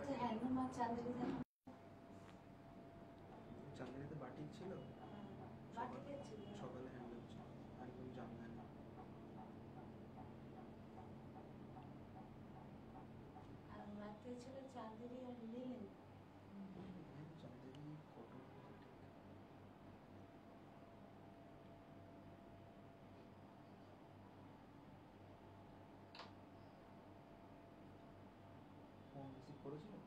কাছে হ্যান্ডলুম আর চাঁদেরি দেখো। চাঁদেরিতে বাটিক ছিল, বাটিকের ছিল, সকালে হ্যান্ডলুম ছিল, একদম জামদানি। আর রাতে ছিল চাঁদেরি আর লিলেন। চাঁদেরি কটন ফোন রিসিভ করেছিল।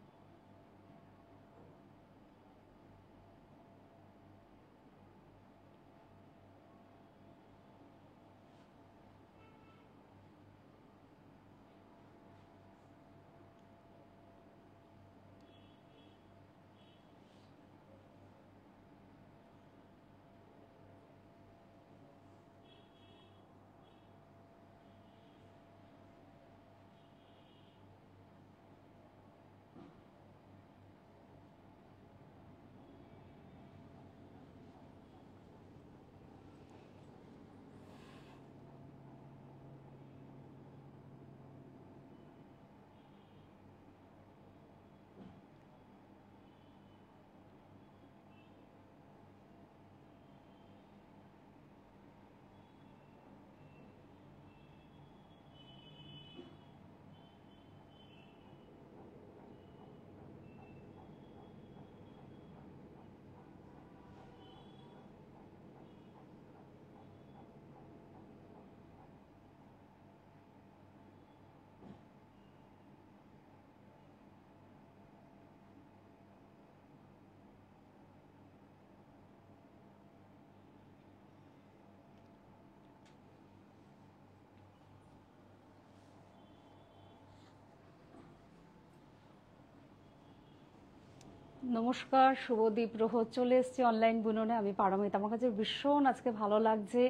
নমস্কার, শুভদীপ প্রহর চলে এসেছি অনলাইন বুননে। আমি পারমিতা। আমার কাছে ভীষণ আজকে ভালো লাগছে,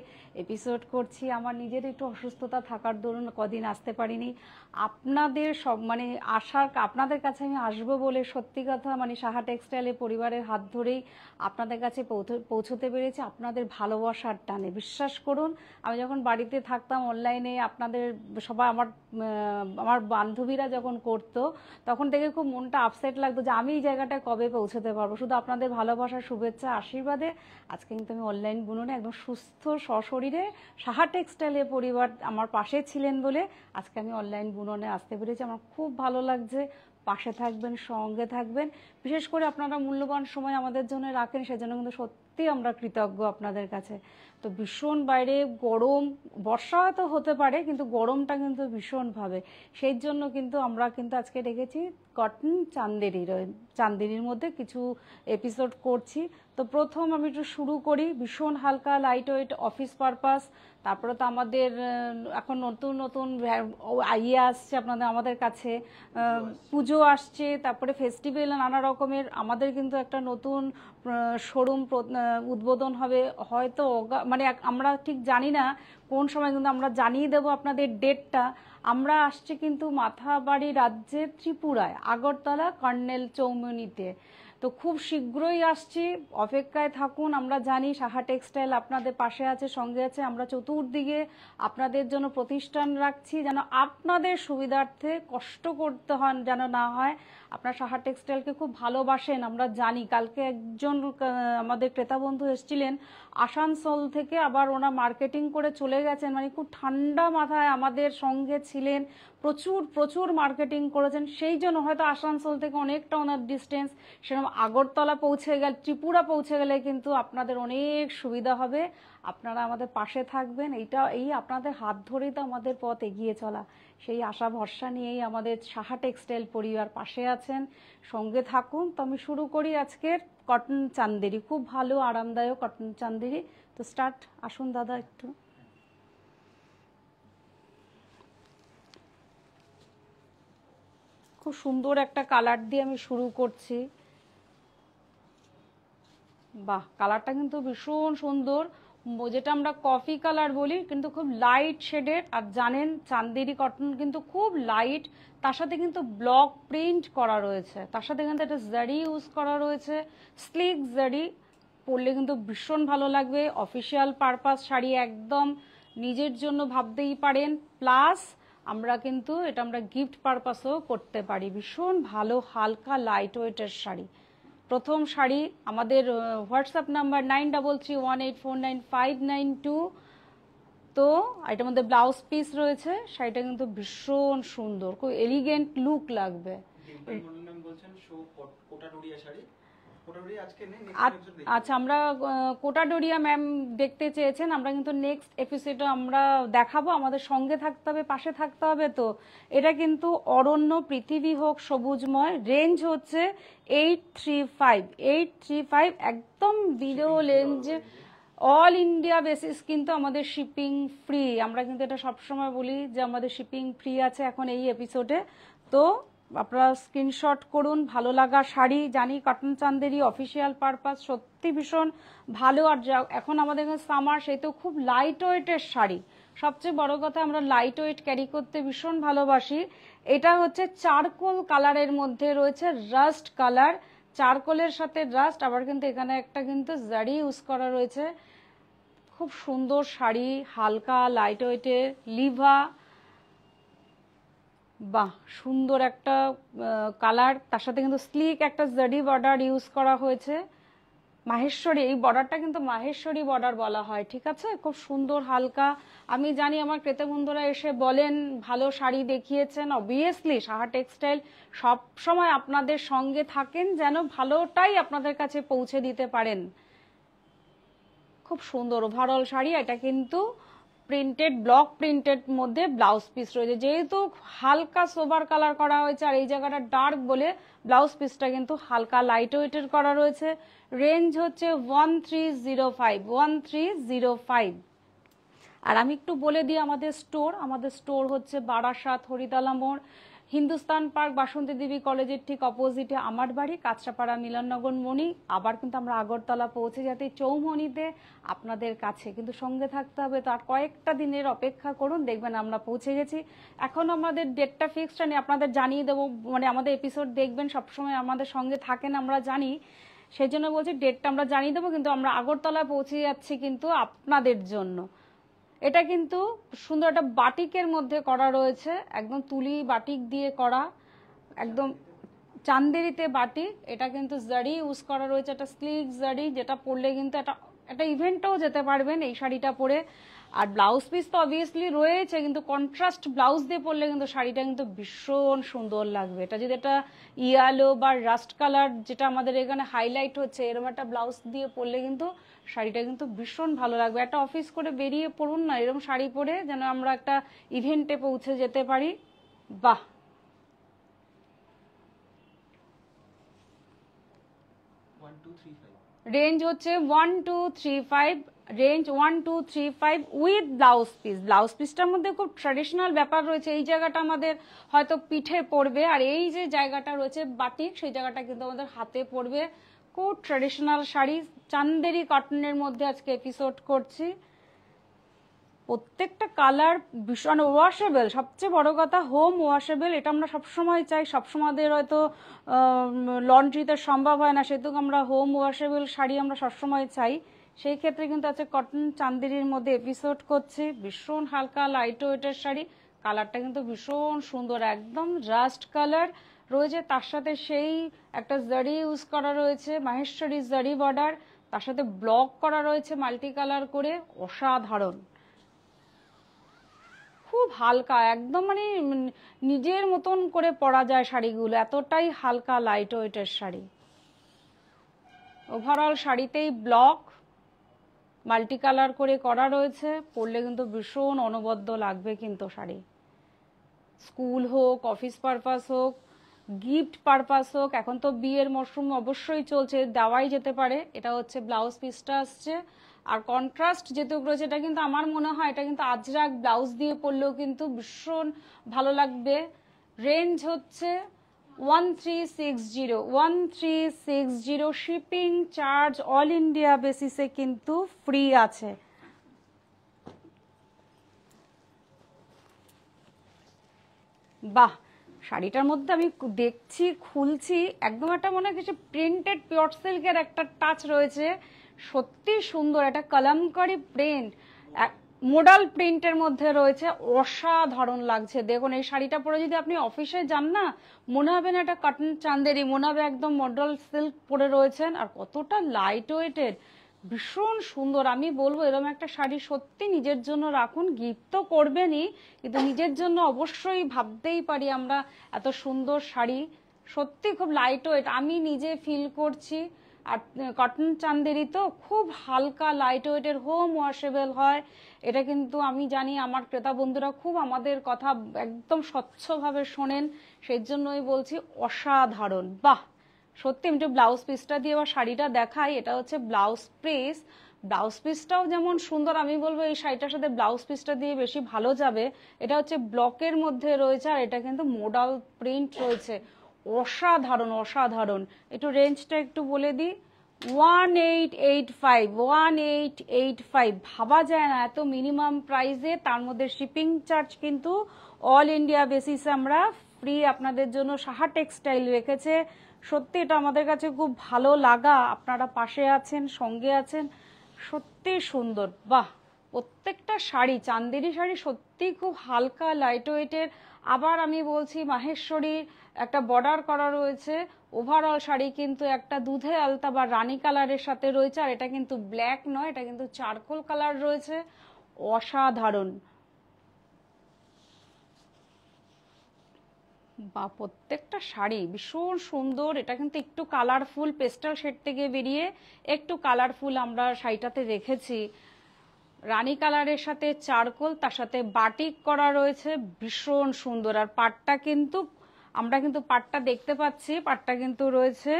এপিসোড করছি। আমার নিজের একটু অসুস্থতা থাকার দরুন কদিন আসতে পারিনি। আপনাদের সব মানে আপনাদের কাছে আমি আসবো বলে সত্যি কথা মানে সাহা টেক্সটাইলে পরিবারের হাত ধরেই আপনাদের কাছে পৌঁছতে পেরেছি, আপনাদের ভালোবাসার টানে। বিশ্বাস করুন, আমি যখন বাড়িতে থাকতাম অনলাইনে আপনাদের সবাই আমার বান্ধবীরা যখন করতো তখন থেকে খুব মনটা আপসেট লাগতো যে আমি এই জায়গাটায় কবে পৌঁছতে পারবো। শুধু আপনাদের ভালোবাসা, শুভেচ্ছা, আশীর্বাদে আজকে কিন্তু আমি অনলাইন বুননে একদম সুস্থ সশরীরে সাহা টেক্সটাইলের পরিবার আমার পাশে ছিলেন বলে আজকে আমি অনলাইন বুননে আসতে পেরেছি। আমার খুব ভালো লাগছে। পাশে থাকবেন, সঙ্গে থাকবেন, বিশেষ করে আপনারা মূল্যবান সময় আমাদের জন্য রাখেন, সেজন্য কিন্তু সত্যি আমরা কৃতজ্ঞ আপনাদের কাছে। তো ভীষণ বাইরে গরম, বর্ষা হয়তো হতে পারে কিন্তু গরমটা কিন্তু ভীষণভাবে, সেই জন্য কিন্তু আমরা কিন্তু আজকে রেখেছি কটন চান্দেরির মধ্যে কিছু এপিসোড করছি। তো প্রথম আমি একটু শুরু করি ভীষণ হালকা লাইট ওয়েট অফিস পারপাস। তারপরে তো আমাদের এখন নতুন নতুন ইয়ে আসছে আমাদের কাছে, পুজো আসছে, তারপরে ফেস্টিভ্যাল, নানা রকমের। আমাদের কিন্তু একটা নতুন শোরুম উদ্বোধন হবে হয়তো, মানে আমরা ঠিক জানি না কোন সময়, কিন্তু আমরা জানিয়ে দেবো আপনাদের ডেটটা। আমরা আসছি কিন্তু মাথাবাড়ি রাজ্যের ত্রিপুরায়, আগরতলা কর্নেল চৌমুনিতে। তো খুব শীঘ্রই আসছি, অপেক্ষায় থাকুন। আমরা জানি সাহা টেক্সটাইল আপনাদের পাশে আছে, সঙ্গে আছে। আমরা চতুর্দিকে আপনাদের জন্য প্রতিষ্ঠান রাখছি যেন আপনাদের সুবিধার্থে কষ্ট করতে হন যেন না হয়। আপনার সাহা টেক্সটাইলকে খুব ভালোবাসেন আমরা জানি। কালকে একজন আমাদের ক্রেতা বন্ধু এসেছিলেন আসানসোল থেকে, আবার ওনার মার্কেটিং করে চলে গেছেন, মানে খুব ঠান্ডা মাথায় আমাদের সঙ্গে ছিলেন, প্রচুর প্রচুর মার্কেটিং করেছেন। সেই জন্য হয়তো আসানসোল থেকে অনেকটা ওনার ডিস্টেন্স, সেরকম আগরতলা পৌঁছে গেলে, ত্রিপুরা পৌঁছে গেলে কিন্তু আপনাদের অনেক সুবিধা হবে। আপনারা আমাদের পাশে থাকবেন, এই আপনাদের হাত ধরেই তো আমাদের পথ এগিয়ে চলা। সেই আশা ভরসা নিয়েই আমাদের সাহা টেক্সটাইল পরিবার পাশে আছেন, সঙ্গে থাকুন। তো আমি শুরু করি আজকের কটন চান্দেরি, খুব ভালো আরামদায়ক কটন চান্দেরি। তো স্টার্ট, আসুন দাদা একটু। খুব সুন্দর একটা কালার দিয়ে আমি শুরু করছি। বাহ, কালারটা কিন্তু ভীষণ সুন্দর, যেটা আমরা কফি কালার বলি, কিন্তু খুব লাইট শেডের। আর জানেন চান্দেরি কটন কিন্তু খুব লাইট, তার সাথে কিন্তু ব্লক প্রিন্ট করা রয়েছে, তার সাথে কিন্তু একটা জারি ইউজ করা রয়েছে, স্লিক জারি। পরলে কিন্তু ভীষণ ভালো লাগবে। অফিসিয়াল পারপাস শাড়ি একদম নিজের জন্য ভাবতেই পারেন। প্লাস আমরা কিন্তু এটা আমরা গিফট পারপাসও করতে পারি। ভীষণ ভালো হালকা লাইট ওয়েটের শাড়ি। প্রথম শাড়ি আমাদের হোয়াটসঅ্যাপ নাম্বার 9331849592। তো এটার মধ্যে ব্লাউজ পিস রয়েছে, শাড়িটা কিন্তু ভীষণ সুন্দর, খুব এলিগেন্ট লুক লাগবে। ডিম্পল ম্যাম বলছেন শো কোটা ডোরিয়া শাড়ি। কোটা ডোরিয়া আজকে নেই, নেক্সট এপিসোড দেখব। আচ্ছা, আমরা কোটা ডোরিয়া ম্যাম দেখতে চেয়েছেন, আমরা কিন্তু নেক্সট এপিসোডে আমরা দেখাবো। আমাদের সঙ্গে থাকতে হবে, পাশে থাকতে হবে। তো এটা কিন্তু অরণ্য পৃথিবী হোক সবুজময়, রেঞ্জ হচ্ছে 835 একদম বিলো রেঞ্জে, অল ইন্ডিয়া বেসিস কিন্তু আমাদের শিপিং ফ্রি। আমরা কিন্তু এটা সবসময় বলি যে আমাদের শিপিং ফ্রি আছে এখন এই এপিসোডে। তো আপনারা স্ক্রিনশট করুন। ভালো লাগা শাড়ি, জানি কটন চান্দেরি অফিসিয়াল পারপাস সত্যি ভীষণ ভালো। আর এখন আমাদের এখানে সামার, সেই তো খুব লাইট ওয়েটের শাড়ি। সবচেয়ে বড় কথা, আমরা লাইট ওয়েট ক্যারি করতে ভীষণ ভালোবাসি। এটা হচ্ছে চারকোল কালারের মধ্যে রয়েছে, রাস্ট কালার, চারকোলের সাথে রাস্ট, আবার কিন্তু এখানে একটা কিন্তু জারি ইউজ করা রয়েছে। খুব সুন্দর শাড়ি, হালকা লাইট ওয়েটের, লিভা, বাহ সুন্দর একটা কালার। তার সাথে কিন্তু স্লিক একটা জারি বর্ডার ইউজ করা হয়েছে, মাহেশ্বরী। এই বর্ডারটা কিন্তু মাহেশ্বরী বর্ডার বলা হয়, ঠিক আছে? খুব সুন্দর হালকা। আমি জানি আমার ক্রেতা বন্ধুরা এসে বলেন ভালো শাড়ি দেখিয়েছেন। অবভিয়াসলি সাহা টেক্সটাইল সব সময় আপনাদের সঙ্গে থাকেন, যেন ভালোটাই আপনাদের কাছে পৌঁছে দিতে পারেন। খুব সুন্দর ওভারঅল শাড়ি। এটা কিন্তু প্রিন্টেড, ব্লক প্রিন্টেড মধ্যে ব্লাউজ পিস রয়েছে। যেহেতু হালকা সোবার কালার করা হয়েছে আর এই জায়গাটা ডার্ক বলে ব্লাউজ পিসটা কিন্তু হালকা লাইট ওয়েটের করা রয়েছে। রেঞ্জ হচ্ছে 1305। আর আমি একটু বলে দিই আমাদের স্টোর হচ্ছে বারাসাত, হরিতলা মোড়, হিন্দুস্তান পার্ক, বাসন্তী দেবী কলেজের ঠিক অপোজিটে আমার বাড়ি, কাঁচরাপাড়া, মিলননগর, মণি। আবার কিন্তু আমরা আগরতলা পৌঁছে যেতে চৌমনিতে আপনাদের কাছে, কিন্তু সঙ্গে থাকতে হবে। তো আর কয়েকটা দিনের অপেক্ষা করুন, দেখবেন আমরা পৌঁছে গেছি। এখন আমাদের ডেটটা ফিক্সড নেই, আপনাদের জানিয়ে দেবো। মানে আমাদের এপিসোড দেখবেন, সবসময় আমাদের সঙ্গে থাকেন আমরা জানি, সেই জন্য বলছি ডেটটা আমরা জানিয়ে দেবো। কিন্তু আমরা আগরতলায় পৌঁছে যাচ্ছি কিন্তু আপনাদের জন্য। এটা কিন্তু সুন্দর একটা বাটিকের মধ্যে করা রয়েছে, একদম তুলি বাটিক দিয়ে করা, একদম চান্দেরিতে বাটিক। এটা কিন্তু জারি ইউজ করা রয়েছে, একটা স্লিক জারি, যেটা পরলে কিন্তু একটা ইভেন্টেও যেতে পারবেন এই শাড়িটা পরে। আর ব্লাউজ পিস তো অবভিয়াসলি রয়েছে, কিন্তু কন্ট্রাস্ট ব্লাউজ দিয়ে পরলে কিন্তু শাড়িটা কিন্তু ভীষণ সুন্দর লাগবে। এটা যদি একটা ইয়েলো বা রাস্ট কালার, যেটা আমাদের এখানে হাইলাইট হচ্ছে, এরকম একটা ব্লাউজ দিয়ে পরলে কিন্তু শাড়িটা কিন্তু ভীষণ ভালো লাগবে। একটা অফিস করে বেরিয়ে পড়ুন না এরকম শাড়ি পরে, যেন আমরা একটা ইভেন্টে পৌঁছে যেতে পারি। বাহ, রেঞ্জ হচ্ছে 1235, range 1235 with blouse piece. Blouse পিসটার মধ্যে খুব ট্র্যাডিশনাল ব্যাপার রয়েছে। এই জায়গাটা আমাদের হয়তো পিঠে পড়বে, আর এই যে জায়গাটা রয়েছে বাটিক, সেই জায়গাটা কিন্তু আমাদের হাতে পড়বে। খুব ট্র্যাডিশনাল শাড়ি, চান্দেরি কটনের মধ্যে আজকে এপিসোড করছি। প্রত্যেকটা কালার ভীষণ ওয়াশেবল, সবচেয়ে বড় কথা হোম ওয়াশেবল। এটা আমরা সবসময় চাই, সবসময় হয়তো লন্ড্রিতে সম্ভব হয় না, সেহেতু আমরা হোম ওয়াশেবল শাড়ি আমরা সবসময় চাই। সেই ক্ষেত্রে কিন্তু আছে কটন চান্দেরির মধ্যে এপিসোড করছি। ভীষণ হালকা লাইট ওয়েটের শাড়ি, কালারটা কিন্তু ভীষণ সুন্দর, একদম রাস্ট কালার রয়েছে। তার সাথে সেই একটা জারি ইউজ করা রয়েছে, মাহেশ্বরী জারি বর্ডার, তার সাথে ব্লক করা রয়েছে মাল্টি কালার করে, অসাধারণ। খুব হালকা, একদম মানে নিজের মতন করে পরা যায় শাড়িগুলো, এতটাই হালকা লাইট ওয়েটের শাড়ি। ওভারঅল শাড়িতেই ব্লক মাল্টি কালার করে করা রয়েছে, পরলে কিন্তু ভীষণ অনবদ্য লাগবে কিন্তু শাড়ি। স্কুল হোক, অফিস পারপাস হোক, গিফট পারপাস হোক, এখন তো বিয়ের মরশুম অবশ্যই চলছে, দেওয়াই যেতে পারে। এটা হচ্ছে ব্লাউজ পিসটা আসছে। আর কন্ট্রাস্ট যেটুক রয়েছে, এটা কিন্তু আমার মনে হয় এটা কিন্তু আজরাক ব্লাউজ দিয়ে পরলেও কিন্তু ভীষণ ভালো লাগবে। রেঞ্জ হচ্ছে 1360, শিপিং চার্জ অল ইন্ডিয়া বেসিসে কিন্তু ফ্রি আছে। বাহ, শাড়িটার মধ্যে আমি দেখছি, খুলছি, একদম একটা মনে হয় কিছু প্রিন্টেড পিওর সিল্কের একটা টাচ রয়েছে, সত্যি সুন্দর। একটা কলমকারি প্রিন্ট, মোডাল প্রিন্টের মধ্যে রয়েছে, অসাধারণ লাগছে। দেখুন এই শাড়িটা পরে যদি আপনি অফিসে যান না, মনে হবে না এটা কটন চান্দেরি, মনে হবে একদম মডেল সিল্ক পরে রয়েছেন। আর কতটা লাইট ওয়েটেড, ভীষণ সুন্দর। আমি বলবো এরকম একটা শাড়ি সত্যি নিজের জন্য রাখুন, গিফট তো করবেনই, কিন্তু নিজের জন্য অবশ্যই ভাবতেই পারি আমরা এত সুন্দর শাড়ি, সত্যি খুব লাইট ওয়েট, আমি নিজে ফিল করছি। আর কটন চান্দেরি তো খুব হালকা লাইট ওয়েটের, হোম ওয়াশেবল হয়। এটা কিন্তু আমি জানি আমার ক্রেতা বন্ধুরা খুব আমাদের কথা একদম স্বচ্ছভাবে শোনেন, সেই জন্যই বলছি অসাধারণ। বাহ, সত্যি আমি একটু ব্লাউজ পিসটা দিয়ে বা শাড়িটা দেখাই। এটা হচ্ছে ব্লাউজ পিস, ব্লাউজ পিসটাও যেমন সুন্দর, আমি বলবো এই শাড়িটার সাথে ব্লাউজ পিসটা দিয়ে বেশি ভালো যাবে। এটা হচ্ছে ব্লকের মধ্যে রয়েছে, আর এটা কিন্তু মোডাল প্রিন্ট রয়েছে, অসাধারণ অসাধারণ। একটু রেঞ্জটা একটু বলে দিই, 1885, 1885। ভাবা যায় না এত মিনিমাম প্রাইসে, তার মধ্যে শিপিং চার্জ কিন্তু অল ইন্ডিয়া বেসিসে আমরা ফ্রি আপনাদের জন্য সাহা টেক্সটাইল রেখেছে। সত্যি এটা আমাদের কাছে খুব ভালো লাগা, আপনারা পাশে আছেন, সঙ্গে আছেন, সত্যি সুন্দর। বাহ, প্রত্যেকটা শাড়ি, চান্দেরি শাড়ি সত্যি খুব হালকা লাইট ওয়েটের। আবার আমি বলছি মাহেশ্বরীর একটা বর্ডার করা রয়েছে। ওভারঅল শাড়ি কিন্তু একটা দুধে আলতা বা রানী কালারের সাথে রয়েছে, আর এটা কিন্তু ব্ল্যাক নয়, এটা কিন্তু চারকোল কালার রয়েছে, অসাধারণ। বা প্রত্যেকটা শাড়ি ভীষণ সুন্দর। এটা কিন্তু একটু কালারফুল, পেস্টাল শেড থেকে বেরিয়ে একটু কালারফুল আমরা শাড়িটাতে রেখেছি। রানী কালারের সাথে চারকোল, তার সাথে বাটিক করা রয়েছে, ভীষণ সুন্দর। আর পাটটা কিন্তু আমরা কিন্তু পাটটা দেখতে পাচ্ছি, পাটটা কিন্তু রয়েছে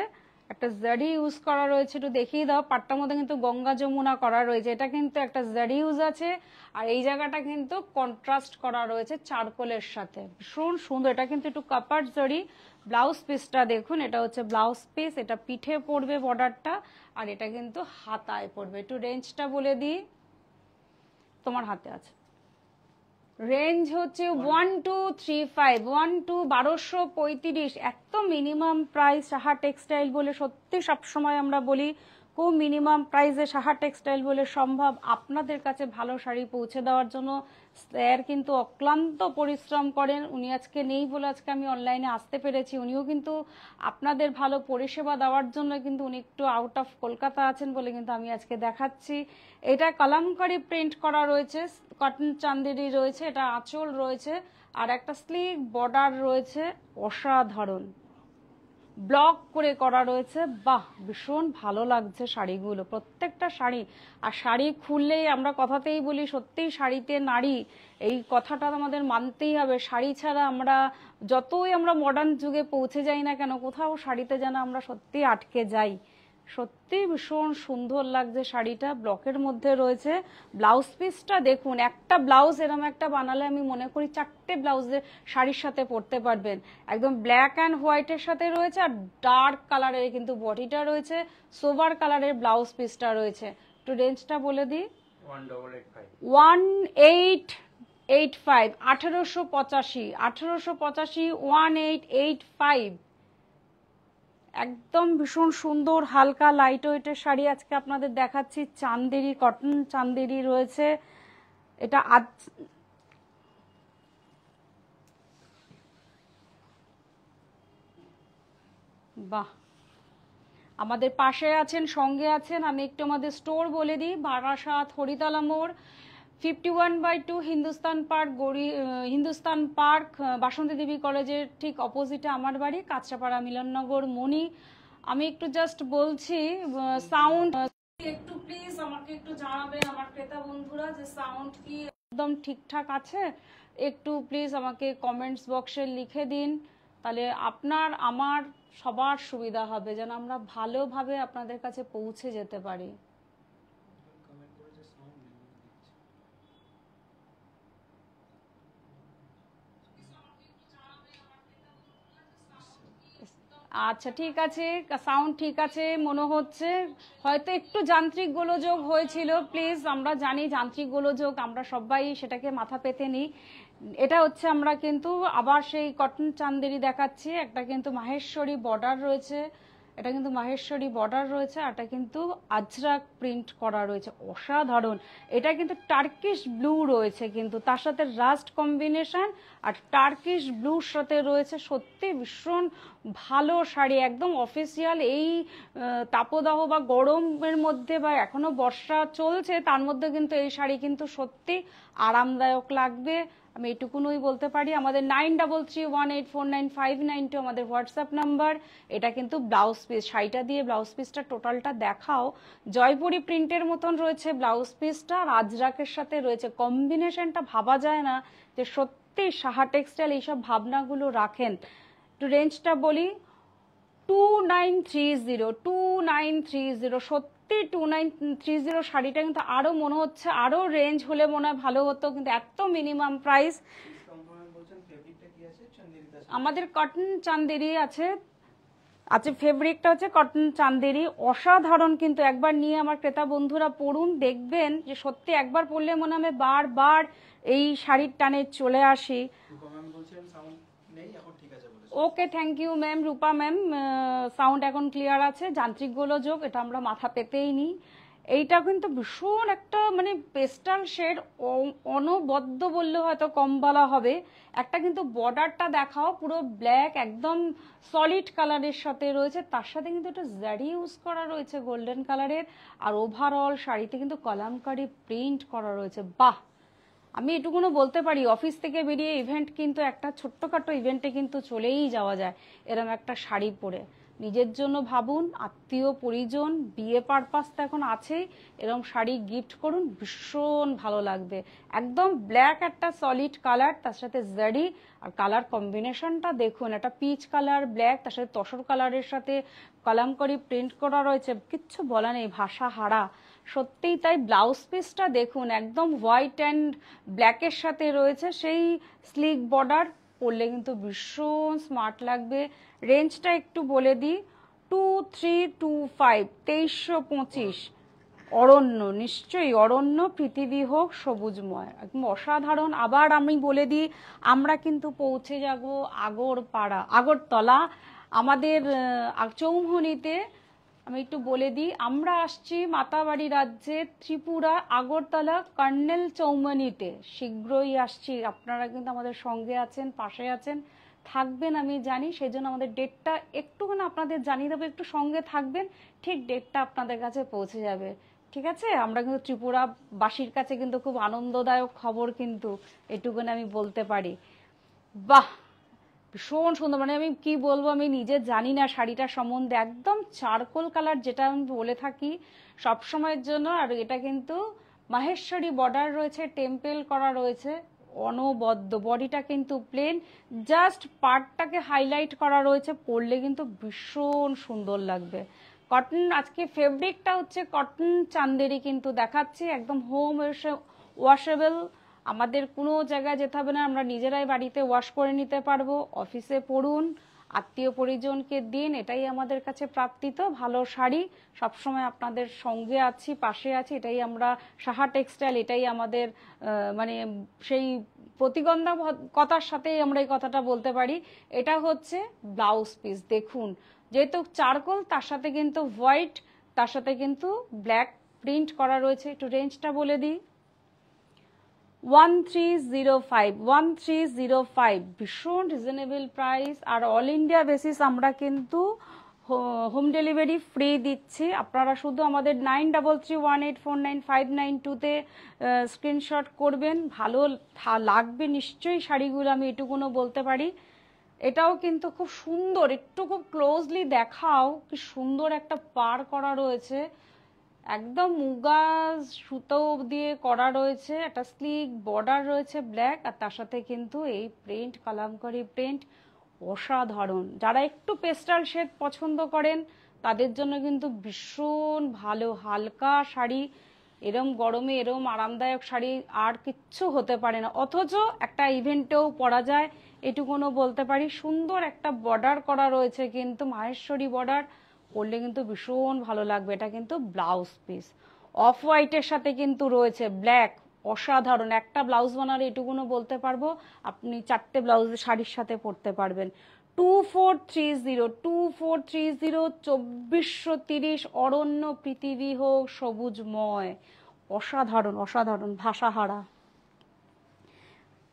একটা জারি ইউজ করা রয়েছে, একটু দেখিয়ে দাও। পাটটার মধ্যে কিন্তু গঙ্গা যমুনা করা রয়েছে, এটা কিন্তু একটা জারি ইউজ আছে। আর এই জায়গাটা কিন্তু কন্ট্রাস্ট করা রয়েছে চারকোলের সাথে, ভীষণ সুন্দর। এটা কিন্তু একটু কাপার জারি। ব্লাউজ পিসটা দেখুন, এটা হচ্ছে ব্লাউজ পিস, এটা পিঠে পড়বে বর্ডারটা, আর এটা কিন্তু হাতায় পড়বে। একটু রেঞ্জটা বলে দিই, তোমার হাতে আছে। রেঞ্জ হচ্ছে 1235, 1235। এত মিনিমাম প্রাইস সাহা টেক্সটাইল বলে, সত্যি সবসময় আমরা বলি খুব মিনিমাম প্রাইসে সাহা টেক্সটাইল বলে সম্ভব আপনাদের কাছে ভালো শাড়ি পৌঁছে দেওয়ার জন্য। স্যার কিন্তু অক্লান্ত পরিশ্রম করেন, উনি আজকে নেই বলে আজকে আমি অনলাইনে আসতে পেরেছি। উনিও কিন্তু আপনাদের ভালো পরিষেবা দেওয়ার জন্য কিন্তু উনি একটু আউট অফ কলকাতা আছেন বলে কিন্তু আমি আজকে দেখাচ্ছি। এটা কালামকারী প্রিন্ট করা রয়েছে, কটন চান্দেরি রয়েছে, এটা আঁচল রয়েছে, আর একটা স্লিক বর্ডার রয়েছে, অসাধারণ ব্লক করে করা রয়েছে। বাহ, ভীষণ ভালো লাগছে শাড়িগুলো, প্রত্যেকটা শাড়ি। আর শাড়ি খুললেই আমরা কথাতেই বলি সত্যিই শাড়িতে নারী, এই কথাটা আমাদের মানতেই হবে। শাড়ি ছাড়া আমরা যতই আমরা মডার্ন যুগে পৌঁছে যাই না কেন, কোথাও শাড়িতে যেন আমরা সত্যি আটকে যাই। সত্যি ভীষণ সুন্দর লাগছে শাড়িটা, ব্লকের মধ্যে রয়েছে। ব্লাউজ পিসটা দেখুন, একটা ব্লাউজ এরকম একটা বানালে আমি মনে করি 4টে ব্লাউজের শাড়ির সাথে পরতে পারবেন। একদম ব্ল্যাক অ্যান্ড হোয়াইটের সাথে রয়েছে, আর ডার্ক কালারের কিন্তু বডিটা রয়েছে, সোবার কালারের ব্লাউজ পিসটা রয়েছে। একটু রেঞ্জটা বলে দিই, 1885, 1885, 1885। একদম ভীষণ সুন্দর হালকা লাইট ওয়েটের শাড়ি আজকে আপনাদের দেখাচ্ছি। চান্দেরি, কটন চান্দেরি রয়েছে। এটা আজ বাহ, আমাদের পাশে আছেন, সঙ্গে আছেন। আমি একটু আমাদের স্টোর বলে দিই, বারাসাত হরিতলা মোড়, 51/2 হিন্দুস্তান পার্ক, বাসন্তী দেবী কলেজের ঠিক অপোজিটে আমার বাড়ি, কাঁচরাপাড়া মিলননগর মণি। আমি একটু জাস্ট বলছি সাউন্ড একটু প্লিজ আমাকে একটু জানাবেন আমার ক্রেতা বন্ধুরা যে সাউন্ড কি একদম ঠিকঠাক আছে। একটু প্লিজ আমাকে কমেন্টস বক্সে লিখে দিন, তাহলে আপনার আমার সবার সুবিধা হবে, যেন আমরা ভালোভাবে আপনাদের কাছে পৌঁছে যেতে পারি। আচ্ছা ঠিক আছে, সাউন্ড ঠিক আছে মনে হচ্ছে, হয়তো একটু যান্ত্রিক গোলযোগ হয়েছিল। প্লিজ, আমরা জানি যান্ত্রিক গোলযোগ, আমরা সবাই সেটাকে মাথা পেতে নিই। এটা হচ্ছে আমরা কিন্তু আবার সেই কটন চান্দেরি দেখাচ্ছি, একটা কিন্তু মাহেশ্বরী বর্ডার রয়েছে, এটা কিন্তু মাহেশ্বরী বর্ডার রয়েছে, আর এটা কিন্তু আজরাক প্রিন্ট করা রয়েছে, অসাধারণ। এটা কিন্তু টার্কিশ ব্লু রয়েছে, কিন্তু তার সাথে রাস্ট কম্বিনেশন আর টার্কিশ ব্লুর সাথে রয়েছে। সত্যি ভীষণ ভালো শাড়ি, একদম অফিসিয়াল। এই তাপদাহ বা গরমের মধ্যে বা এখনো বর্ষা চলছে, তার মধ্যে কিন্তু এই শাড়ি কিন্তু সত্যি আরামদায়ক লাগবে, আমি এটুকুনই বলতে পারি। আমাদের 9331849592 আমাদের হোয়াটসঅ্যাপ নাম্বার। এটা কিন্তু ব্লাউজ পিস, শাড়িটা দিয়ে ব্লাউজ পিসটা টোটালটা দেখাও। জয়পুরি প্রিন্টের মতন রয়েছে ব্লাউজ পিসটা, আর আজরাকের সাথে রয়েছে কম্বিনেশনটা, ভাবা যায় না যে সত্যি সাহা টেক্সটাইল এইসব ভাবনাগুলো রাখেন। একটু রেঞ্জটা বলি, 2930 সত্যি 2930 শাড়িটা কিন্তু আরো মনে হচ্ছে আরো রেঞ্জ হলে মনে হয় ভালো হতো, কিন্তু এত মিনিমাম প্রাইস। আমাদের কটন চান্দেরি আছে, ফেব্রিকটা হচ্ছে কটন চান্দেরি, অসাধারণ। কিন্তু একবার নিয়ে আমার ক্রেতা বন্ধুরা পরুন, দেখবেন যে সত্যি একবার পরলে মনে হবে বারবার এই শাড়ির টানে চলে আসি। Okay, thank you ma'am, Rupa ma'am, sound এখন ক্লিয়ার আছে, যান্ত্রিক গোলযোগ এটা আমরা মাথা পেতেই নিই। এইটা কিন্তু ভীষণ একটা মানে পেস্টাল শেড, অনবদ্য বললে হয়তো কম বলা হবে। একটা কিন্তু বর্ডারটা দেখাও, পুরো ব্ল্যাক একদম সলিড কালারের সাথে রয়েছে, তার সাথে কিন্তু একটা জারি ইউজ করা রয়েছে গোল্ডেন কালারের, আর ওভারঅল শাড়িতে কিন্তু কলামকারী প্রিন্ট করা রয়েছে। বাহ, আমি এটুকুনো বলতে পারি, অফিস থেকে বেরিয়ে ইভেন্ট কিন্তু একটা ছোট্টখাটো ইভেন্টে কিন্তু চলেই যাওয়া যায় এরকম একটা শাড়ি পরে। নিজের জন্য ভাবুন, আত্মীয় পরিজন, বিয়ে পারপাস তো এখন আছেই, এরকম শাড়ি গিফট করুন, ভীষণ ভালো লাগবে। একদম ব্ল্যাক একটা সলিড কালার, তার সাথে জারি, আর কালার কম্বিনেশনটা দেখুন, একটা পিচ কালার ব্ল্যাক, তার সাথে তসর কালারের সাথে কলামকারী প্রিন্ট করা রয়েছে, কিচ্ছু বলা নেই, ভাষা হারা। সত্যিই তাই। ব্লাউজ পিসটা দেখুন, একদম হোয়াইট অ্যান্ড ব্ল্যাকের সাথে রয়েছে সেই স্লিক বর্ডার, পরলে কিন্তু ভীষণ স্মার্ট লাগবে। রেঞ্জটা একটু বলে দিই, 2325, 2325। অরণ্য, নিশ্চয়ই অরণ্য, পৃথিবী হোক সবুজময়, একদম অসাধারণ। আবার আমি বলে দিই, আমরা কিন্তু পৌঁছে যাব আগরতলা, আমাদের চৌমুহনীতে। আমি একটু বলে দিই, আমরা আসছি মাতাবাড়ি রাজ্যের ত্রিপুরা আগরতলা কর্নেল চৌমুহনীতে, শীঘ্রই আসছি। আপনারা কিন্তু আমাদের সঙ্গে আছেন, পাশে আছেন, থাকবেন আমি জানি, সেই জন্য আমাদের ডেটটা একটুখানি আপনাদের জানিয়ে দেবো, একটু সঙ্গে থাকবেন, ঠিক ডেটটা আপনাদের কাছে পৌঁছে যাবে। ঠিক আছে, আমরা কিন্তু ত্রিপুরাবাসীর কাছে কিন্তু খুব আনন্দদায়ক খবর, কিন্তু এটুকুনি আমি বলতে পারি। বাহ, ভীষণ সুন্দর, মানে আমি কি বলবো, আমি নিজে জানি না শাড়িটার সম্বন্ধে। একদম চারকোল কালার, যেটা আমি বলে থাকি সব সময়ের জন্য। আর এটা কিন্তু মাহেশ্বরী বর্ডার রয়েছে, টেম্পেল করা রয়েছে, অনবদ্য। বডিটা কিন্তু প্লেন, জাস্ট পার্টটাকে হাইলাইট করা রয়েছে, পরলে কিন্তু ভীষণ সুন্দর লাগবে। কটন, আজকে ফেব্রিকটা হচ্ছে কটন চান্দেরি কিন্তু দেখাচ্ছি, একদম হোম ওয়াশেবল। আমাদের কোনো জায়গায় যেতে হবে না, আমরা নিজেরাই বাড়িতে ওয়াশ করে নিতে পারবো। অফিসে পরুন, আত্মীয় পরিজনকে দিন, এটাই আমাদের কাছে প্রাপ্তিত ভালো শাড়ি। সবসময় আপনাদের সঙ্গে আছি, পাশে আছি, এটাই আমরা সাহা টেক্সটাইল, এটাই আমাদের মানে সেই প্রতিবন্ধকতার সাথেই আমরা এই কথাটা বলতে পারি। এটা হচ্ছে ব্লাউজ পিস, দেখুন, যেহেতু চারকোল, তার সাথে কিন্তু হোয়াইট, তার সাথে কিন্তু ব্ল্যাক প্রিন্ট করা রয়েছে। একটু রেঞ্জটা বলে দিই, 1305, ভীষণ রিজনেবল প্রাইস। আর অল ইন্ডিয়া বেসিস আমরা কিন্তু হোম ডেলিভারি ফ্রি দিচ্ছি। আপনারা শুধু আমাদের 9331849592-তে স্ক্রিনশট করবেন, ভালো লাগবে নিশ্চয়ই শাড়িগুলো, আমি এটুকুনো বলতে পারি। এটাও কিন্তু খুব সুন্দর, একটু খুব ক্লোজলি দেখাও, কি সুন্দর একটা পার করা রয়েছে, একদম মুগা সুতো দিয়ে করা রয়েছে, একটা স্লিক বর্ডার রয়েছে ব্ল্যাক, আর তার সাথে কিন্তু এই প্রিন্ট, কালামকারী প্রিন্ট, অসাধারণ। যারা একটু পেস্টাল শেড পছন্দ করেন তাদের জন্য কিন্তু ভীষণ ভালো হালকা শাড়ি। এরম গরমে এরম আরামদায়ক শাড়ি আর কিচ্ছু হতে পারে না, অথচ একটা ইভেন্টেও পরা যায়, এটুকুনো বলতে পারি। সুন্দর একটা বর্ডার করা রয়েছে, কিন্তু মাহেশ্বরী বর্ডার, পরলে কিন্তু ভীষণ ভালো লাগবে। এটা কিন্তু ব্লাউজ পিস, অফ হোয়াইটের সাথে কিন্তু রয়েছে ব্ল্যাক, অসাধারণ। একটা ব্লাউজ বানালে এটুকুনো বলতে পারবো আপনি 4টে ব্লাউজ শাড়ির সাথে পরতে পারবেন। 2430 2430 অরণ্য পৃথিবী হোক সবুজময়। অসাধারণ অসাধারণ, ভাষাহারা।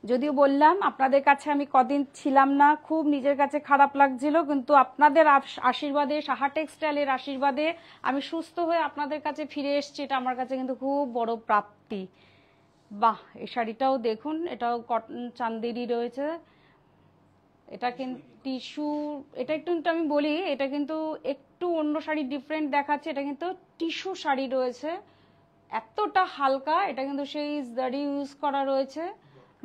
যদিও বললাম আপনাদের কাছে আমি কদিন ছিলাম না, খুব নিজের কাছে খারাপ লাগছিল, কিন্তু আপনাদের আশীর্বাদে, সাহা টেক্সটাইলের আশীর্বাদে আমি সুস্থ হয়ে আপনাদের কাছে ফিরে এসেছি। এটা আমার কাছে কিন্তু খুব বড় প্রাপ্তি। বাহ, এই শাড়িটাও দেখুন, এটাও কটন চান্দেরি রয়েছে। এটা কিন্তু টিস্যু, এটা একটু আমি বলি, এটা কিন্তু একটু অন্য শাড়ি ডিফারেন্ট দেখাচ্ছে। এটা কিন্তু টিস্যু শাড়ি রয়েছে, এতটা হালকা। এটা কিন্তু সেই জারি ইউজ করা রয়েছে,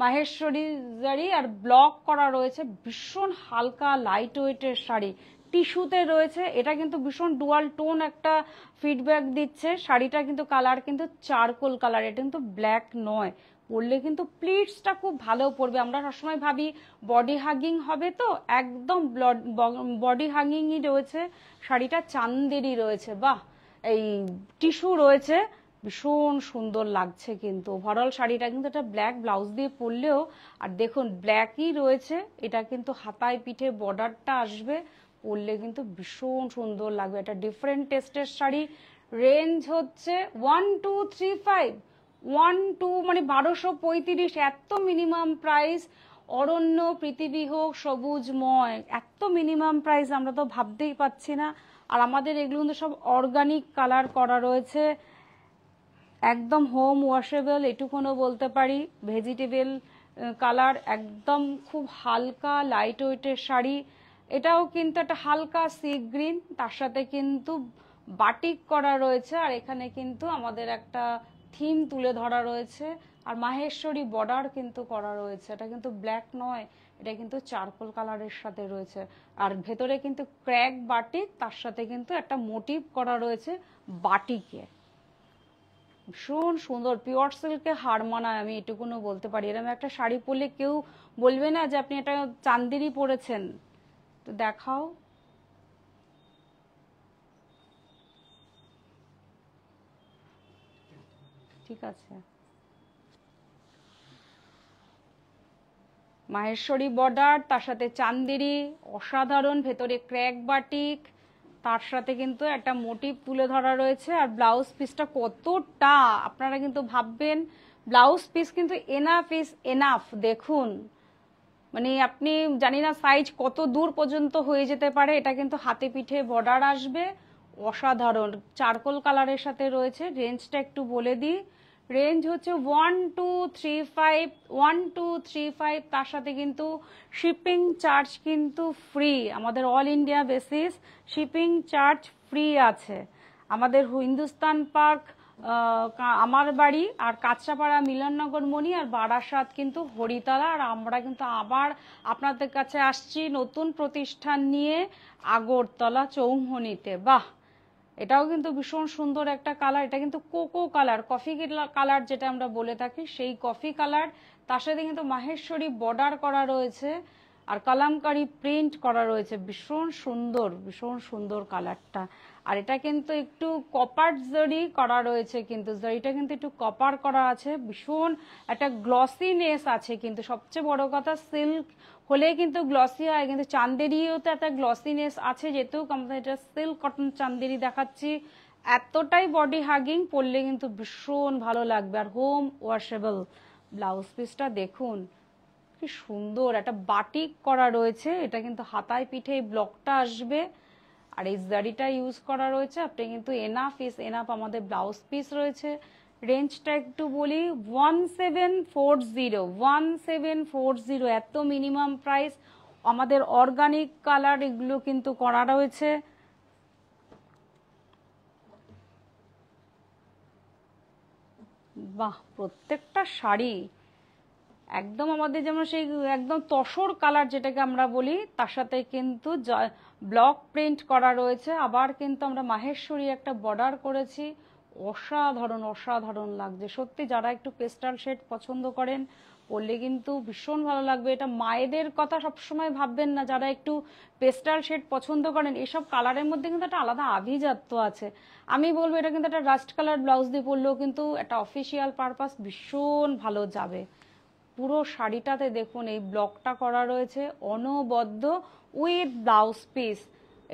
মাহেশ্বরী জারি, আর ব্লক করা রয়েছে। ভীষণ হালকা লাইট ওয়েটের শাড়ি, টিস্যুতে রয়েছে। এটা কিন্তু ভীষণ ডুয়াল টোন একটা ফিডব্যাক দিচ্ছে। শাড়িটা কিন্তু কালার কিন্তু চারকোল কালার, এটা কিন্তু ব্ল্যাক নয়। পরলে কিন্তু প্লিটসটা খুব ভালো পড়বে। আমরা সবসময় ভাবি বডি হাগিং হবে, তো একদম বডি হাগিংই রয়েছে। শাড়িটা চান্দেরি রয়েছে, বাহ, এই টিস্যু রয়েছে, ভীষণ সুন্দর লাগছে। কিন্তু ওভারঅল শাড়িটা কিন্তু একটা ব্ল্যাক ব্লাউজ দিয়ে পরলেও, আর দেখুন ব্ল্যাকই রয়েছে। এটা কিন্তু হাতায় পিঠে বর্ডারটা আসবে, পরলে কিন্তু ভীষণ সুন্দর লাগবে। একটা ডিফারেন্ট টেস্টের শাড়ি। রেঞ্জ হচ্ছে 1235, 12 মানে 1235, এত মিনিমাম প্রাইস। অরণ্য পৃথিবী হোক সবুজময়, এত মিনিমাম প্রাইস আমরা তো ভাবতেই পাচ্ছি না। আর আমাদের এগুলো কিন্তু সব অর্গানিক কালার করা রয়েছে, একদম হোম ওয়াশেবল, এটুকুনও বলতে পারি। ভেজিটেবল কালার, একদম খুব হালকা লাইট ওয়েটের শাড়ি। এটাও কিন্তু একটা হালকা সি গ্রিন, তার সাথে কিন্তু বাটিক করা রয়েছে। আর এখানে কিন্তু আমাদের একটা থিম তুলে ধরা রয়েছে, আর মাহেশ্বরী বর্ডার কিন্তু করা রয়েছে। এটা কিন্তু ব্ল্যাক নয়, এটা কিন্তু চারকোল কালারের সাথে রয়েছে। আর ভেতরে কিন্তু ক্র্যাক বাটিক, তার সাথে কিন্তু একটা মোটিভ করা রয়েছে বাটিকে। ভীষণ সুন্দর, পিওর সিল্কে হার মানায়, আমি এটুকুনও বলতে পারি। এরকম একটা শাড়ি পরলে কেউ বলবে না যে আপনি এটা চান্দেরি পরেছেন। তো দেখাও, ঠিক আছে। মাহেশ্বরী বর্ডার, তার সাথে চান্দেরি, অসাধারণ। ভেতরে ক্র্যাক বাটিক, তার সাথে কিন্তু একটা মোটিভ তুলে ধরা রয়েছে। আর ব্লাউজ পিসটা কতটা, আপনারা কিন্তু ভাববেন ব্লাউজ পিস কিন্তু এনাফ ইজ এনাফ। দেখুন, মানে আপনি জানি না সাইজ কত দূর পর্যন্ত হয়ে যেতে পারে। এটা কিন্তু হাতে পিঠে বর্ডার আসবে, অসাধারণ। চারকোল কালারের সাথে রয়েছে। রেঞ্জটা একটু বলে দিই, রেঞ্জ হচ্ছে 1235, 1235। তার সাথে কিন্তু শিপিং চার্জ কিন্তু ফ্রি, আমাদের all India basis shipping charge free আছে। আমাদের হিন্দুস্তান পার্ক, আমার বাড়ি, আর কাঁচরাপাড়া মিলননগর মণি, আর বারাসাত কিন্তু হরিতলা। আর আমরা কিন্তু আবার আপনাদের কাছে আসছি নতুন প্রতিষ্ঠান নিয়ে, আগরতলা চৌমুহনীতে। বাহ, এটাও কিন্তু ভীষণ সুন্দর একটা কালার। এটা কিন্তু কোকো কালার, কফি কালার যেটা আমরা বলে থাকি, সেই কফি কালার। তার সাথে কিন্তু মাহেশ্বরী বর্ডার করা রয়েছে, আর কালামকারী প্রিন্ট করা রয়েছে। ভীষণ সুন্দর, ভীষণ সুন্দর কালারটা। আর এটা কিন্তু একটু কপার জরি করা রয়েছে, কিন্তু জরিটা কিন্তু একটু কপার করা আছে। ভীষণ একটা গ্লসিনেস আছে, কিন্তু সবচেয়ে বড় কথা সিল্ক হলে কিন্তু গ্লসি হয়, কিন্তু চান্দেরিও তো একটা গ্লসিনেস আছে। যেহেতু আমাদের এটা সিল্ক কটন চান্দেরি দেখাচ্ছি, এতটাই বডি হাগিং, পরলে কিন্তু ভীষণ ভালো লাগবে। আর হোম ওয়াশেবল। ব্লাউজ পিসটা দেখুন কি সুন্দর, একটা বাটিক করা রয়েছে। এটা কিন্তু হাতায় পিঠে এই ব্লকটা আসবে, আর এই জারিটা ইউজ করা রয়েছে। আপনি কিন্তু এনাফ ইজ এনাফ আমাদের ব্লাউজ পিস রয়েছে। রেঞ্জটা একটু বলি, 1740, 1740, এত মিনিমাম প্রাইস। আমাদের অর্গানিক কালার এগুলো কিন্তু করা রয়েছে। বাহ, প্রত্যেকটা শাড়ি একদম আমাদের যেমন সেই একদম তসর কালার যেটাকে আমরা বলি, তার সাথে কিন্তু ব্লক প্রিন্ট করা রয়েছে। আবার কিন্তু আমরা মাহেশ্বরী একটা বর্ডার করেছি, অসাধারণ অসাধারণ লাগছে সত্যি। যারা একটু পেস্টাল শেড পছন্দ করেন, পরলে কিন্তু ভীষণ ভালো লাগবে। এটা মায়েদের কথা সবসময় ভাববেন না, যারা একটু পেস্টাল শেড পছন্দ করেন, এসব কালারের মধ্যে কিন্তু একটা আলাদা আভিজাত্য আছে। আমি বলবো এটা কিন্তু একটা রাস্ট কালার ব্লাউজ দিয়ে পরলেও কিন্তু একটা অফিসিয়াল পারপাস ভীষণ ভালো যাবে। পুরো শাড়িটাতে দেখুন এই ব্লকটা করা রয়েছে অনবদ্য উইথ ব্লাউজ পিস।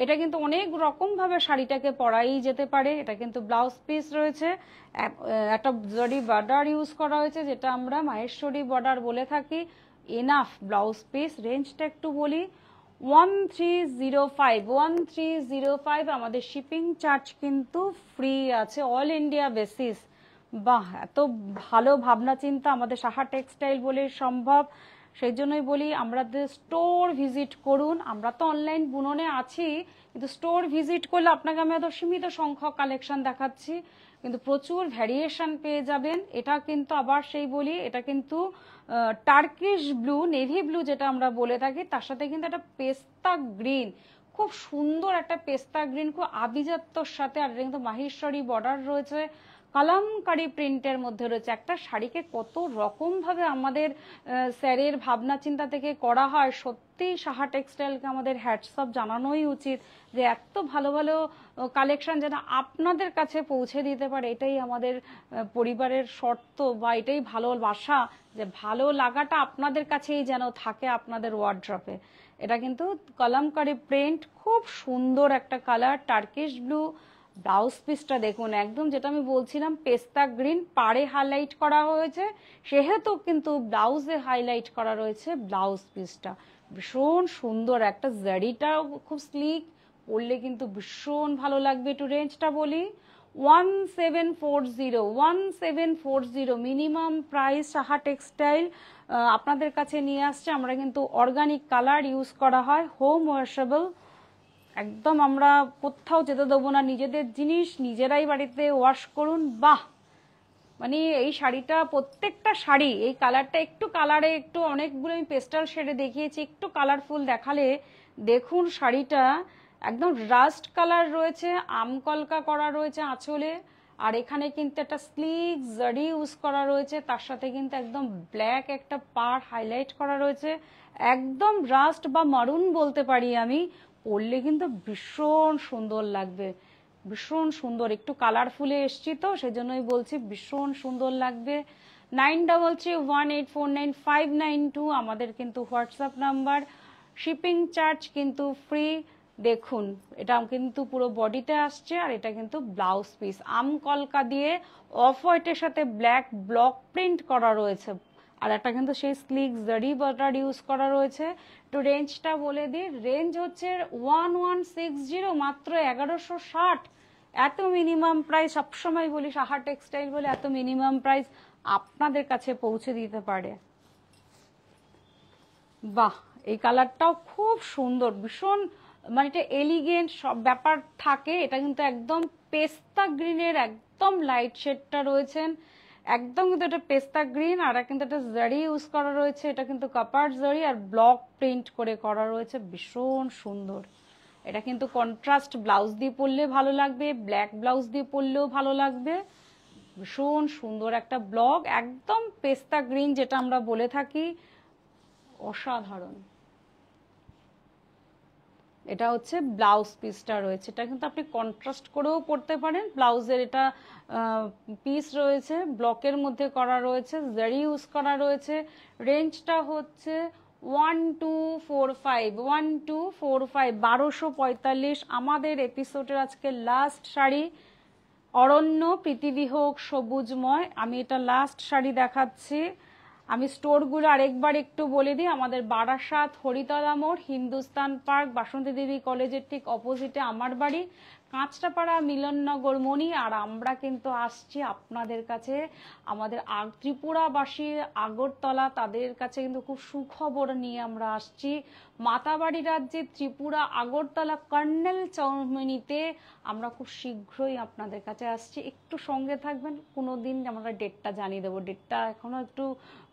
এটা কিন্তু অনেক রকম ভাবে শাড়িটাকে পরাই যেতে পারে। এটা কিন্তু ব্লাউজ পিস রয়েছে, একটা জরি বর্ডার ইউজ করা হয়েছে যেটা আমরা মাহেশ্বরী বর্ডার বলে থাকি। Enough blouse piece. রেঞ্জটা একটু বলি, 1305 আমাদের শিপিং চার্জ কিন্তু ফ্রি আছে অল ইন্ডিয়া বেসিস। বাহ, এত ভালো ভাবনা চিন্তা আমাদের সাহা টেক্সটাইল বলে সম্ভব। সেই জন্যই বলি আমাদের স্টোর ভিজিট করুন। আমরা তো অনলাইন বুননে আছি, কিন্তু স্টোর ভিজিট করলে আপনাকে আমি এত সীমিত সংখ্যক কালেকশন দেখাচ্ছি, কিন্তু প্রচুর ভ্যারিয়েশন পেয়ে যাবেন। এটা কিন্তু আবার সেই বলি, এটা কিন্তু টার্কিশ ব্লু, নেভি ব্লু যেটা আমরা বলে থাকি, তার সাথে কিন্তু একটা পেস্তা গ্রিন, খুব সুন্দর একটা পেস্তা গ্রিন, খুব আভিজাত্যর সাথে। আর কিন্তু মাহেশ্বরী বর্ডার রয়েছে, কালামকারী প্রিন্টের মধ্যে রয়েছে। একটা শাড়িকে কত রকম ভাবে আমাদের স্যারের ভাবনা চিন্তা থেকে করা হয়, সত্যি সাহা টেক্সটাইলকে আমাদের হ্যাটসঅপ জানানোই উচিত যে এত ভালো ভালো কালেকশন যেন আপনাদের কাছে পৌঁছে দিতে পারে। এটাই আমাদের পরিবারের শর্ত, বা এটাই ভালোবাসা, যে ভালো লাগাটা আপনাদের কাছেই যেন থাকে আপনাদের ওয়ার্ড্রপে। এটা কিন্তু কালামকারী প্রিন্ট, খুব সুন্দর একটা কালার, টার্কিশ ব্লু। ব্লাউজ পিসটা দেখুন, একদম যেটা আমি বলছিলাম পেস্তা গ্রিন, পাড়ে হাইলাইট করা হয়েছে, সেহেতু কিন্তু ব্লাউজে হাইলাইট করা রয়েছে ব্লাউজ পিসটা। ভীষণ সুন্দর একটা, জারিটাও খুব স্লিক, পরলে কিন্তু ভীষণ ভালো লাগবে। একটু রেঞ্জটা বলি, 1740 মিনিমাম প্রাইস সাহা টেক্সটাইল আপনাদের কাছে নিয়ে আসছে। আমরা কিন্তু অর্গানিক কালার ইউজ করা হয়, হোম ওয়াশেবল, একদম আমরা কোথাও যেতে দেবো না। নিজেদের জিনিস নিজেরাই বাড়িতে ওয়াশ করুন। বাহ, মানে এই শাড়িটা, প্রত্যেকটা শাড়ি এই কালারটা একটু কালারে একটু, অনেকগুলো আমি পেস্টাল শেডে দেখিয়েছি, একটু কালারফুল দেখালে দেখুন শাড়িটা একদম রাস্ট কালার রয়েছে, আমকলকা করা রয়েছে আঁচলে, আর এখানে কিন্তু একটা স্লিক জারি ইউজ করা রয়েছে, তার সাথে কিন্তু একদম ব্ল্যাক একটা পাড় হাইলাইট করা রয়েছে, একদম রাস্ট বা মারুন বলতে পারি আমি। পরলে কিন্তু ভীষণ সুন্দর লাগবে, ভীষণ সুন্দর। একটু কালারফুলে এসছি তো সেজন্যই বলছি ভীষণ সুন্দর লাগবে। 9331849592 আমাদের কিন্তু হোয়াটসঅ্যাপ নাম্বার। শিপিং চার্জ কিন্তু ফ্রি। দেখুন এটা কিন্তু পুরো বডিতে আসছে, আর এটা কিন্তু ব্লাউজ পিস আমকলকা দিয়ে অফ হোয়াইটের সাথে ব্ল্যাক ব্লক প্রিন্ট করা রয়েছে, আর একটা কিন্তু সেই স্লিক জারি বর্ডার ইউজ করা রয়েছে। তো রেঞ্জটা বলে দিই, রেঞ্জ হচ্ছে 1160, মাত্র 1160। এত মিনিমাম প্রাইস, সবসময় বলি সাহা টেক্সটাইল বলে এত মিনিমাম প্রাইস আপনাদের কাছে পৌঁছে দিতে পারে। বাহ, এই কালারটাও খুব সুন্দর, ভীষণ মানে এটা এলিগেন্ট সব ব্যাপার থাকে। এটা কিন্তু একদম পেস্তা গ্রিনের একদম লাইট শেডটা রয়েছেন, একদম কিন্তু এটা পেস্তা গ্রিন, আর কিন্তু একটা জারি ইউজ করা রয়েছে, এটা কিন্তু কাপার জারি আর ব্লক প্রিন্ট করে করা রয়েছে, ভীষণ সুন্দর। এটা কিন্তু কন্ট্রাস্ট ব্লাউজ দিয়ে পরলে ভালো লাগবে, ব্ল্যাক ব্লাউজ দিয়ে পরলেও ভালো লাগবে। ভীষণ সুন্দর একটা ব্লক, একদম পেস্তা গ্রিন যেটা আমরা বলে থাকি, অসাধারণ। এটা হচ্ছে ব্লাউজ পিসটা রয়েছে, এটা কিন্তু আপনি কন্ট্রাস্ট করেও পরতে পারেন। ব্লাউজের এটা পিস রয়েছে, ব্লকের মধ্যে করা রয়েছে, জারি ইউজ করা রয়েছে। রেঞ্জটা হচ্ছে 1245 আমাদের এপিসোডের আজকে লাস্ট শাড়ি, অরণ্য পৃথিবী হোক সবুজময়। আমি এটা লাস্ট শাড়ি দেখাচ্ছি। আমি স্টোরগুলো আরেকবার একটু বলে দিই, আমাদের বারাসাত হরিতলা মোড়, হিন্দুস্তান পার্ক, বাসন্তী দেবী কলেজের ঠিক অপোজিটে আমার বাড়ি, কাঁচরাপাড়া মিলননগর মণি। আর আমরা কিন্তু আসছি আপনাদের কাছে, আমাদের ত্রিপুরাবাসী আগরতলা, তাদের কাছে কিন্তু খুব সুখবর নিয়ে আমরা আসছি। মাতাবাড়ি রাজ্যে ত্রিপুরা আগরতলা কর্নেল চৌমুহনীতে আমরা খুব শীঘ্রই আপনাদের কাছে আসছি। একটু সঙ্গে থাকবেন, কোনো দিন আমরা ডেটটা জানিয়ে দেবো, ডেটটা এখনো একটু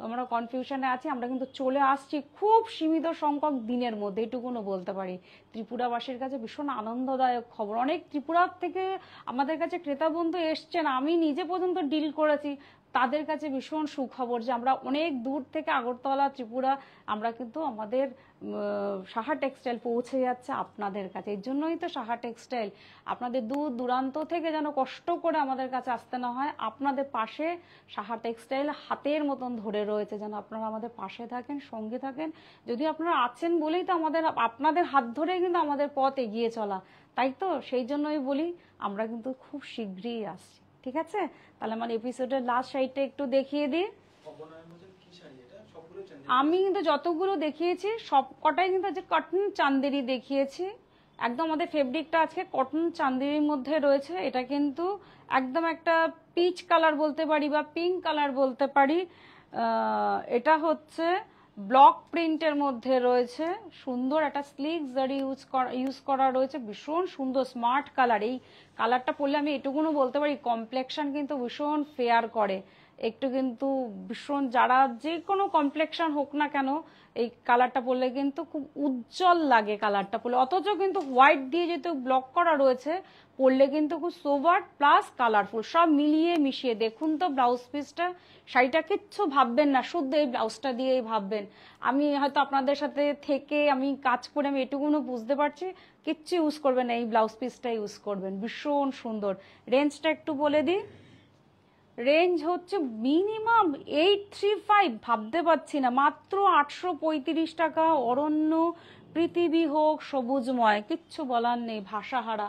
আমরা কনফিউশনে আছি। আমরা কিন্তু চলে আসছি খুব সীমিত সংখ্যক দিনের মধ্যে, এইটুকুনো বলতে পারি। ত্রিপুরাবাসীর কাছে ভীষণ আনন্দদায়ক খবর, অনেক ত্রিপুরা থেকে আমাদের কাছে ক্রেতা বন্ধু এসছেন, আমি নিজে পর্যন্ত ডিল করেছি, তাদের কাছে ভীষণ সুখবর যে আমরা অনেক দূর থেকে আগরতলা, ত্রিপুরা, আমরা কিন্তু আমাদের সাহা টেক্সটাইল পৌঁছে যাচ্ছে আপনাদের কাছে। এর জন্যই তো সাহা টেক্সটাইল, আপনাদের দূর দূরান্ত থেকে যেন কষ্ট করে আমাদের কাছে আসতে না হয়, আপনাদের পাশে সাহা টেক্সটাইল হাতের মতন ধরে রয়েছে, যেন আপনারা আমাদের পাশে থাকেন, সঙ্গে থাকেন। যদি আপনারা আছেন বলেই তো আপনাদের হাত ধরেই কিন্তু আমাদের পথ এগিয়ে চলা, তাই তো? সেই জন্যই বলি আমরা কিন্তু খুব শীঘ্রই আসছি, ঠিক আছে? তাহলে আমার এপিসোডের লাস্ট সাইডটা একটু দেখিয়ে দিই। আমি কিন্তু যতগুলো দেখিয়েছি সব কটাই কিন্তু আজকে কটন চান্দেরি দেখিয়েছি। একদম আমাদের ফেব্রিকটা আজকে কটন চান্দেরির মধ্যে রয়েছে। এটা কিন্তু একদম একটা পিচ কালার বলতে পারি বা পিঙ্ক কালার বলতে পারি। এটা হচ্ছে ব্লক প্রিন্টের মধ্যে রয়েছে, সুন্দর একটা স্লিক জারি ইউজ করা রয়েছে, ভীষণ সুন্দর স্মার্ট কালার। এই কালারটা পরলে আমি এটুকুনো বলতে পারি কমপ্লেকশন কিন্তু ভীষণ ফেয়ার করে, একটু কিন্তু ভীষণ, যারা যে কোনো কমপ্লেকশন হোক না কেন এই কালারটা পরলে কিন্তু খুব উজ্জ্বল লাগে কালারটা পরলে। অথচ কিন্তু হোয়াইট দিয়ে যেহেতু ব্লক করা রয়েছে, পরলে কিন্তু খুব সোবার প্লাস কালারফুল, সব মিলিয়ে মিশিয়ে। দেখুন তো ব্লাউজ পিসটা, শাড়িটা কিচ্ছু ভাববেন না, শুদ্ধ এই ব্লাউজটা দিয়েই ভাববেন। আমি হয়তো আপনাদের সাথে থেকে আমি কাজ করে আমি এটুকুনো বুঝতে পারছি, কিচ্ছু ইউজ করবেন না, এই ব্লাউজ পিসটা ইউজ করবেন, ভীষণ সুন্দর। রেঞ্জটা একটু বলে দিই, রেঞ্জ হচ্ছে মিনিমাম 835, ভাবতে পারছি না, মাত্র 835 টাকা। অরণ্য, পৃথিবী হোক সবুজময়, কিচ্ছু বলার নেই, ভাষাহারা।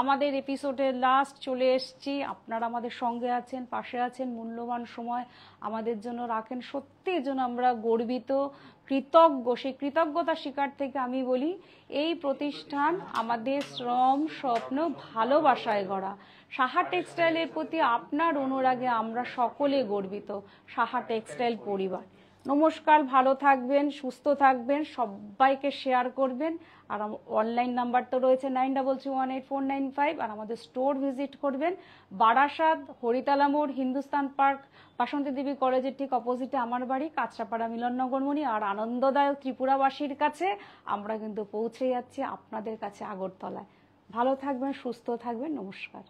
আমাদের এপিসোডের লাস্ট চলে এসেছি, আপনারা আমাদের সঙ্গে আছেন, পাশে আছেন, মূল্যবান সময় আমাদের জন্য রাখেন, সত্যি এর জন্য আমরা গর্বিত, কৃতজ্ঞ। সেই কৃতজ্ঞতা শিকার থেকে আমি বলি এই প্রতিষ্ঠান আমাদের শ্রম, স্বপ্ন, ভালোবাসায় গড়া। সাহা টেক্সটাইলের প্রতি আপনার অনুরাগে আমরা সকলে গর্বিত, সাহা টেক্সটাইল পরিবার। নমস্কার, ভালো থাকবেন, সুস্থ থাকবেন, সবাইকে শেয়ার করবেন। আর অনলাইন নাম্বার তো রয়েছে 93318495, আর আমাদের স্টোর ভিজিট করবেন বারাসাত, হরিতলা মোড়, হিন্দুস্তান পার্ক, বাসন্তী দেবী কলেজের ঠিক অপোজিটে আমার বাড়ি, কাঁচরাপাড়া মিলননগরমণি। আর আনন্দদায়ক ত্রিপুরাবাসীর কাছে আমরা কিন্তু পৌঁছে যাচ্ছি আপনাদের কাছে আগরতলায়। ভালো থাকবেন, সুস্থ থাকবেন, নমস্কার।